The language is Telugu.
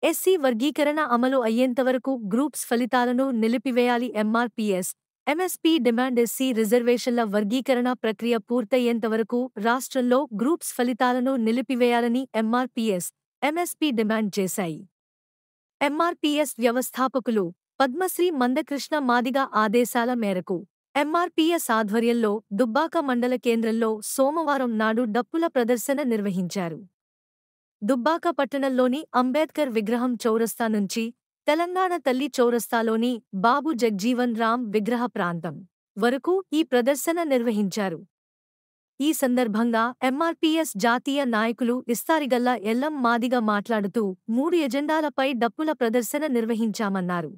ఎస్సీ వర్గీకరణ అమలు అయ్యేంతవరకు గ్రూప్స్ ఫలితాలను నిలిపివేయాలి. ఎంఆర్పీఎస్, ఎంఎస్పీ డిమాండ్ ఎస్సీ రిజర్వేషన్ల వర్గీకరణ ప్రక్రియ పూర్తయ్యేంతవరకు రాష్ట్రంలో గ్రూప్స్ ఫలితాలను నిలిపివేయాలని ఎంఆర్పీఎస్, ఎంఎస్పీ డిమాండ్ చేశాయి. ఎంఆర్పీఎస్ వ్యవస్థాపకులు పద్మశ్రీ మందకృష్ణ మాదిగ ఆదేశాల మేరకు ఎంఆర్పీఎస్ ఆధ్వర్యంలో దుబ్బాక మండల కేంద్రంలో సోమవారం నాడు డప్పుల ప్రదర్శన నిర్వహించారు. దుబ్బాక పట్టణంలోని అంబేద్కర్ విగ్రహం చౌరస్తా నుంచి తెలంగాణ తల్లి చౌరస్తాలోని బాబు జగ్జీవన్ రామ్ విగ్రహ ప్రాంతం వరకు ఈ ప్రదర్శన నిర్వహించారు. ఈ సందర్భంగా ఎంఆర్పీఎస్ జాతీయ నాయకులు ఇస్తారిగల్ల ఎల్లం మాదిగ మాట్లాడుతూ 3 ఎజెండాలపై డప్పుల ప్రదర్శన నిర్వహించామన్నారు.